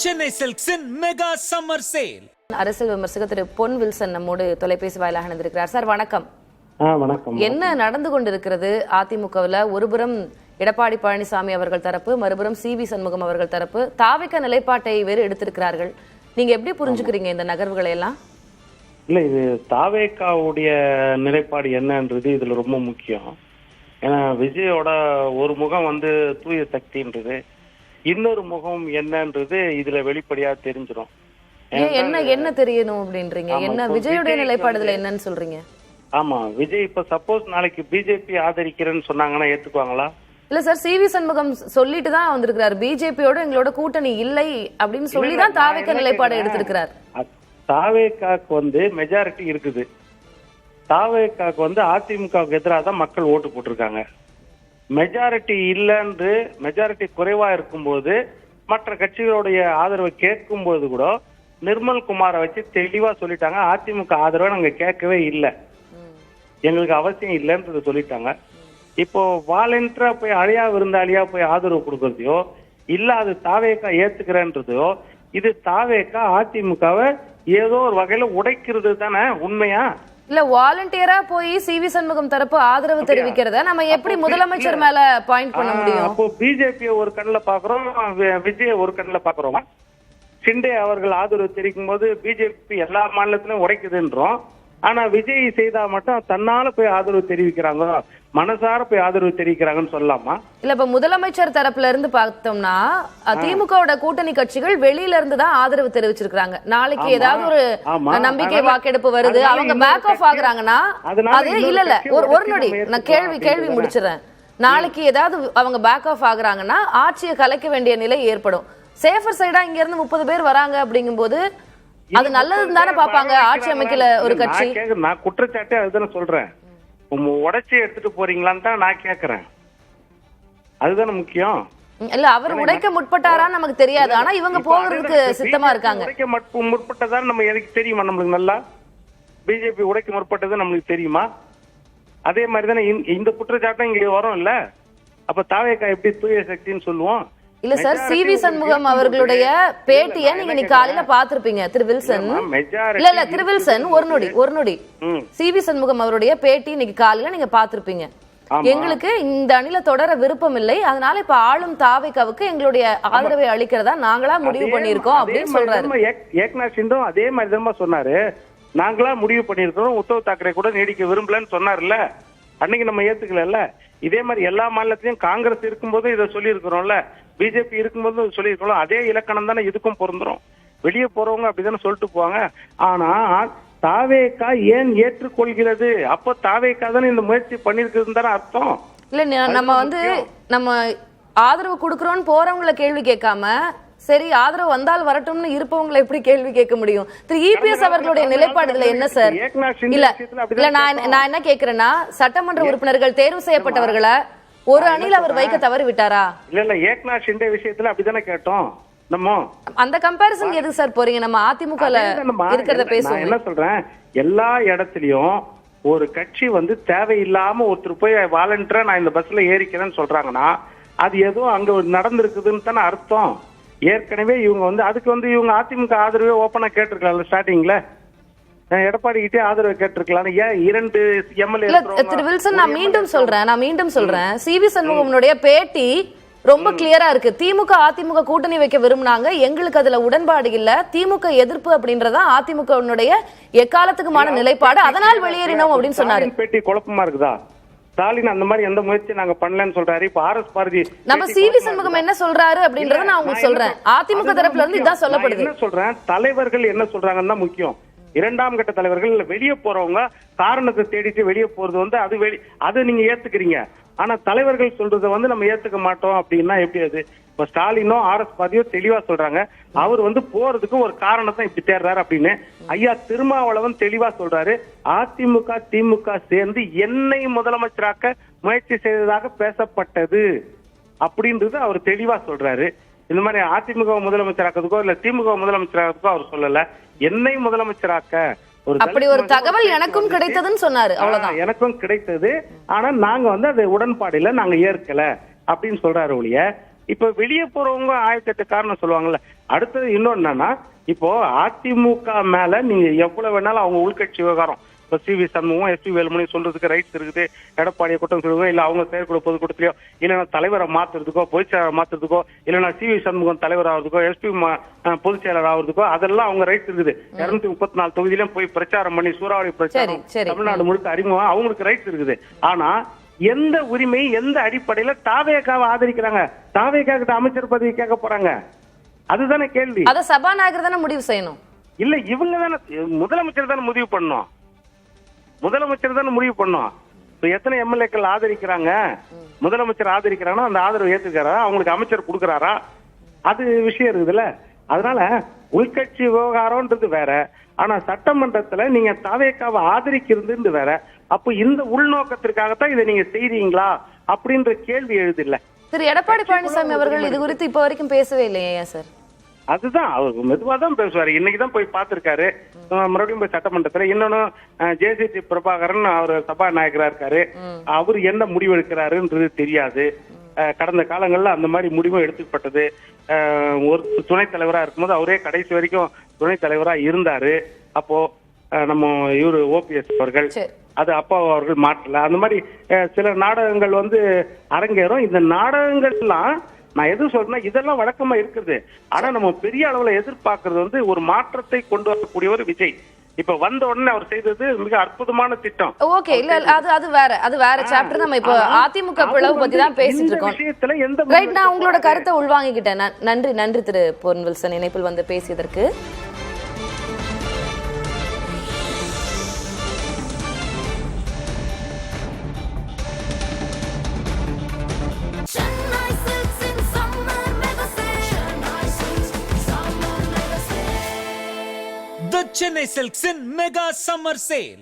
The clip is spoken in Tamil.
Chennai Silks in mega summer sale. அரசியல் விமர்சகர் திரு பொன் வில்சன் நம்மோடு தொலைபேசி வாயிலாக இணைந்திருக்கிறார். சார் வணக்கம். வணக்கம். என்ன நடந்து கொண்டிருக்கிறது அதிமுகவில்? ஒருபுறம் எடப்பாடி பழனிசாமி அவர்கள் தரப்பு, மறுபுறம் சி.வி. சண்முகம் அவர்கள் தரப்பு தாவிக நிலைப்பாட்டை வேறு எடுத்திருக்கிறார்கள். நீங்க எப்படி புரிஞ்சுக்கிறீங்க இந்த நகர்வுகளை எல்லாம்? இல்ல, இது தாவேக்காவுடைய நிலைப்பாடு என்னன்றது இதுல ரொம்ப முக்கியம். ஏன்னா விஜயோட ஒரு முகம் தூய சக்தின்றது, இன்னொரு முகம் என்னன்றது இதுல வெளிப்படையா தெரிஞ்சிடும். என்ன தெரியணும் அப்படின்றீங்க? என்ன விஜயோட நிலைப்பாடுல என்னன்னு சொல்றீங்க? ஆமா, விஜய் இப்ப சப்போஸ் நாளைக்கு பிஜேபி ஆதரிக்கிறேன்னு சொன்னாங்கன்னா ஏத்துக்குவாங்களா? இல்ல சார், சி.வி. சண்முகம் சொல்லிட்டு தான் வந்திருக்கிறார். பிஜேபியோட எங்களோட கூட்டணி இல்லை அப்படின்னு சொல்லிதான் தாவேக்கா நிலைப்பாடு எடுத்திருக்கிறார். தாவேக்காக்கு மெஜாரிட்டி இருக்குது. தாவேக்காக்கு அதிமுகவுக்கு எதிராக தான் மக்கள் ஓட்டு போட்டிருக்காங்க. மெஜாரிட்டி இல்லைன்று, மெஜாரிட்டி குறைவா இருக்கும்போது மற்ற கட்சிகளுடைய ஆதரவை கேட்கும் போது கூட நிர்மல் குமாரை வச்சு தெளிவா சொல்லிட்டாங்க, அதிமுக ஆதரவை நாங்க கேட்கவே இல்லை, எங்களுக்கு அவசியம் இல்லைன்றது சொல்லிட்டாங்க. இப்போ வாலண்டியரா போய் அழியா விருந்தாளியா போய் ஆதரவு கொடுக்கறதையோ இல்ல அது தாவேக்கா ஏத்துக்கிறேன்றதையோ, இது தாவேக்கா அதிமுகவை ஏதோ ஒரு வகையில உடைக்கிறது தானே உண்மையா? இல்ல, வாலண்டியரா போய் சி.வி. சண்முகம் தரப்பு ஆதரவு தெரிவிக்கிறத நம்ம எப்படி முதலமைச்சர் மேல பாயிண்ட் பண்ண முடியும்? அப்போ பிஜேபி ஒரு கண்ணுல பாக்குறோம், விஜய் ஒரு கண்ணுல பாக்குறோம். ஷிண்டே அவர்கள் ஆதரவு தெரிவிக்கும் போது பிஜேபி எல்லா மாநிலத்திலும் உடைக்குதுன்றோம். ஆனா விஜய் செய்தா மட்டும் தன்னால போய் ஆதரவு தெரிவிக்கிறாங்க, மனசார போய் ஆதரவு தெரிவிக்கிறாங்கன்னு சொல்லலாமா? இல்ல, இப்ப முதலமைச்சர் தரப்புல இருந்து பார்த்தோம்னா திமுகவோட கூட்டணி கட்சிகள் வெளியில இருந்து தான் ஆதரவு தெரிவிச்சிருக்காங்க. நாளைக்கு ஏதாவது ஒரு நம்பிக்கை வாக்கெடுப்பு வருது, அவங்க பேக் ஆஃப் ஆகுறாங்கன்னா அது இல்ல ஒரு நொடி நான் கேள்வி முடிச்சிடறேன். நாளைக்கு ஏதாவது அவங்க பேக் ஆஃப் ஆகுறாங்கன்னா ஆட்சியை கலைக்க வேண்டிய நிலை ஏற்படும். சேஃபர் சைடா இங்க இருந்து 30 பேர் வராங்க அப்படிங்கும் போது அது நல்லதுன்னு தானே பாப்பாங்க ஆட்சி அமைக்கல ஒரு கட்சி. நான் குற்றச்சாட்டே அதுதானே சொல்றேன். உடைச்சி எடுத்துட்டு போறீங்களான்னு தான் நான் கேக்குறேன். அதுதானே முக்கியம். இல்ல, அவர் உடைக்க முற்பட்டாரான்னு நமக்கு தெரியாது, ஆனா இவங்க போகிறதுக்கு சித்தமா இருக்காங்க. உடைக்க முற்பட்டதான் நம்ம எனக்கு தெரியுமா? நம்மளுக்கு நல்லா பிஜேபி உடைக்க முற்பட்டது நம்மளுக்கு தெரியுமா? அதே மாதிரி தானே இந்த குற்றச்சாட்டம் இங்க வரும் இல்ல? அப்ப தாவேக்கா எப்படி தூய சக்தின்னு சொல்லுவோம்? இல்ல சார், சி.வி. சண்முகம் அவர்களுடைய பேட்டிய நீங்க காலையில பாத்திருப்பீங்க திரு வில்சன். இல்ல திரு வில்சன், ஒரு நொடி. சி.வி. சண்முகம் அவருடைய பேட்டி இன்னைக்கு காலையில நீங்க பாத்திருப்பீங்க. எங்களுக்கு இந்த அணில தொடர விருப்பம் இல்லை, அதனால இப்ப ஆளும் தாவேக்காவுக்கு எங்களுடைய ஆதரவை அளிக்கிறதா நாங்களா முடிவு பண்ணிருக்கோம் அப்படின்னு சொல்றாரு. ஏக்நாத் ஷிண்டே அதே மாதிரி தான் சொன்னாரு, நாங்களா முடிவு பண்ணிருக்கோம், உத்தவ் தாக்கரே கூட நீடிக்க விரும்பலன்னு சொன்னார்ல, அன்னைக்கு நம்ம ஏத்துக்கல. இதே மாதிரி எல்லா மாநிலத்திலயும் காங்கிரஸ் இருக்கும்போது இதை சொல்லி இருக்கிறோம்ல, பிஜேபி இருக்கும்போது சொல்லி இருக்கோம். அதே இலக்கணம் தானே இதுக்கும் பொருந்துரும். வெளியே போறவங்க அப்படித்தானே சொல்லிட்டு போவாங்க. ஆனா தாவேக்கா ஏன் ஏற்றுக்கொள்கிறது? அப்போ தாவேக்கா தானே இந்த முயற்சி பண்ணிருக்குதுன்னு தானே அர்த்தம். இல்ல, நம்ம ஆதரவு கொடுக்கறோம்னு போறவங்களை கேள்வி கேட்காம சரி ஆதரவு வந்தால் வரட்டும்னு இருப்பவங்களை எப்படி கேள்வி கேட்க முடியும்? திரு இபிஎஸ் அவர்களுடைய நிலைப்பாடுல என்ன சார்? இல்ல நான் என்ன கேக்குறேன்னா, சட்டமன்ற உறுப்பினர்கள் தேர்வு செய்யப்பட்டவர்களை ஒரு அணியில் அவர் வைக்க தவறி விட்டாரா? இல்ல, ஏக்நாத் ஷிண்டே விஷயத்துல அப்படிதானே கேட்டோம் நம்ம. அந்த கம்பேரிசன் எதுக்கு சார் போறீங்க? நம்ம அதிமுகல இருக்கிறத பேசுவோம். என்ன சொல்றேன், எல்லா இடத்துலயும் ஒரு கட்சி தேவையில்லாம ஒருத்தர் போய் வாலண்டியரா நான் இந்த பஸ்ல ஏறிக்கிறேன்னு சொல்றாங்கன்னா அது ஏதோ அங்க நடந்திருக்குதுன்னு தானே அர்த்தம். ஏற்கனவே இவங்க அதுக்கு இவங்க அதிமுக ஆதரவே ஓப்பனா கேட்டிருக்கலாம்ல ஸ்டார்டிங்ல. எடப்பாடி கிட்டே ஆதரவு கேட்டிருக்கலாம். ஏன் 2 எம்எல்ஏ? திரு வில்சன், நான் மீண்டும் சொல்றேன் சி.வி. சண்முகம்னுடைய பேட்டி ரொம்ப கிளியரா இருக்கு. திமுக அதிமுக கூட்டணி வைக்க விரும்பினாங்க, எங்களுக்கு அதுல உடன்பாடு இல்ல, திமுக எதிர்ப்பு அப்படின்றதா அதிமுகவுடைய எக்காலத்துக்குமான நிலைப்பாடு, அதனால் வெளியேறினோம் அப்படின்னு சொன்னாரு. பேட்டி குழப்பமா இருக்குதா? ஸ்டாலின் அந்த மாதிரி எந்த முயற்சி நாங்க பண்ணலன்னு சொல்றாரு. இப்ப ஆர்எஸ் பாரதி நம்ம சி.வி. சண்முகம் என்ன சொல்றாரு அப்படின்றத நான் உங்களுக்கு சொல்றேன். அதிமுக தரப்புல இருந்து இதான் சொல்லப்படுது. என்ன சொல்றேன், தலைவர்கள் என்ன சொல்றாங்கன்னு தான் முக்கியம். 2ஆம் கட்ட தலைவர்கள் வெளியே போறவங்க காரணத்தை தேடிட்டு வெளியே போறது அது நீங்க ஏத்துக்கிறீங்க. ஆனா தலைவர்கள் சொல்றத நம்ம ஏத்துக்க மாட்டோம் அப்படின்னா எப்படி? அது இப்ப ஸ்டாலினோ ஆர்எஸ் பாதியோ தெளிவா சொல்றாங்க, அவர் போறதுக்கு ஒரு காரணத்தை இப்படி தேடுறாரு அப்படின்னு. ஐயா திருமாவளவன் தெளிவா சொல்றாரு, அதிமுக திமுக சேர்ந்து என்னை முதலமைச்சராக்க முயற்சி செய்ததாக பேசப்பட்டது அப்படின்றது அவர் தெளிவா சொல்றாரு. இந்த மாதிரி அதிமுக முதலமைச்சராக்கிறதுக்கோ இல்ல திமுக முதலமைச்சராக்கிறதுக்கோ அவர் சொல்லல, என்னை முதலமைச்சராக்க அப்படி ஒரு தகவல் எனக்கும் கிடைத்ததுன்னு சொன்னாரு. அவ்வளவுதான், எனக்கும் கிடைத்தது. ஆனா நாங்க அது உடன்பாடுல நாங்க ஏற்கல அப்படின்னு சொல்றாரு ஒழிய, இப்ப வெளியே போறவங்க 1008 காரணம் சொல்லுவாங்கல்ல, அடுத்தது இன்னொன்னு என்னன்னா, இப்போ அதிமுக மேல நீங்க எவ்வளவு வேணாலும் அவங்க உள்கட்சி விவகாரம், இப்போ சி.வி. சண்முகம், எஸ்.பி. வேலுமணி சொல்றதுக்கு ரைட்ஸ் இருக்குது, எடப்பாடியை குற்றம் சொல்லுவோ, இல்ல அவங்க செயற்குழு பொதுக்கூட்டத்திலயோ, இல்லைன்னா தலைவரை மாத்துறதுக்கோ, பொதுச் செயலர் மாத்துறதுக்கோ, இல்லைன்னா சி.வி. சண்முகம் தலைவர் ஆகுறதுக்கோ, எஸ்.பி. பொதுச் செயலர் ஆகுறதுக்கோ, அதெல்லாம் அவங்க ரைட்ஸ் இருக்குது. 234 தொகுதியிலும் போய் பிரச்சாரம் பண்ணி சூறாவளி பிரச்சாரம் தமிழ்நாடு முழுக்க அறிமுகம், அவங்களுக்கு ரைட்ஸ் இருக்குது. ஆனா எந்த உரிமை, எந்த அடிப்படையில தாவேகாவை ஆதரிக்கிறாங்க? தாவேகா கிட்ட அமைச்சர் பதவி கேட்க போறாங்க? அதுதானே கேள்வி. அத சபாநாயகர் தானே முடிவு செய்யணும். இல்ல, இவங்க தானே, முதலமைச்சர் தானே முடிவு பண்ணணும். முதலமைச்சர் தானே முடிவு பண்ணணும். இப்ப எத்தனை எம்எல்ஏக்கள் ஆதரிக்கிறாங்க, முதலமைச்சர் ஆதரிக்கிறாங்கன்னா அந்த ஆதரவு ஏத்துக்கிறாரா, அவங்களுக்கு அமைச்சர் கொடுக்கறாரா, அது விஷயம் இருக்குதுல்ல. அதனால உள்கட்சி விவகாரம்ன்றது வேற, ஆனா சட்டமன்றத்துல நீங்க தாவேகாவை ஆதரிக்கிறது வேற. அப்ப இந்த உள்நோக்கத்திற்காகத்தான் இதை நீங்க செய்றீங்களா அப்படின்ற கேள்வி எழுதில்ல. திரு எடப்பாடி பழனிசாமி அவர்கள் இது குறித்து இப்ப வரைக்கும் பேசவே இல்லையா சார்? அதுதான், அவர் மெதுவா தான் பேசுவாரு. இன்னைக்குதான் போய் பார்த்திருக்காரு, மறுபடியும் போய் சட்டமன்றத்துல. இன்னொன்னு ஜே.சி.டி. பிரபாகரன் அவர் சபாநாயகரா இருக்காரு, அவர் என்ன முடிவு எடுக்கிறாருன்றது தெரியாது. கடந்த காலங்கள்ல அந்த மாதிரி முடிவும் எடுத்துப்பட்டது. ஒரு துணைத் தலைவரா இருக்கும்போது அவரே கடைசி வரைக்கும் துணைத் தலைவரா இருந்தாரு. அப்போ நம்ம இவரு ஓபிஎஸ் அவர்கள், அது அப்பா அவர்கள் மாற்றல. அந்த மாதிரி சில நாடகங்கள் அரங்கேறும். இந்த நாடகங்கள் எல்லாம் நான் எது சொல்றேன்னா, இதெல்லாம் வழக்கமா இருக்குது. ஆனா நம்ம பெரிய அளவுல எதிர்பார்க்கறது ஒரு மாற்றத்தை கொண்டு வரக்கூடியவர் விஜய். இப்ப வந்த உடனே அவர் செய்தது மிக அற்புதமான திட்டம். ஓகே, இல்ல அது வேற சாப்டர். நம்ம இப்போ அதிமுக பிளவு பத்தி தான் பேசிட்டு இருக்கோம். விஷயத்துல எந்த ரைட், நான் உங்களோட கருத்தை உள்வாங்கிக்கிட்டேன். நன்றி திரு பொன் வில்சன் இணைப்பில் வந்து பேசியதற்கு. The Chennai Silks in Mega Summer Sale.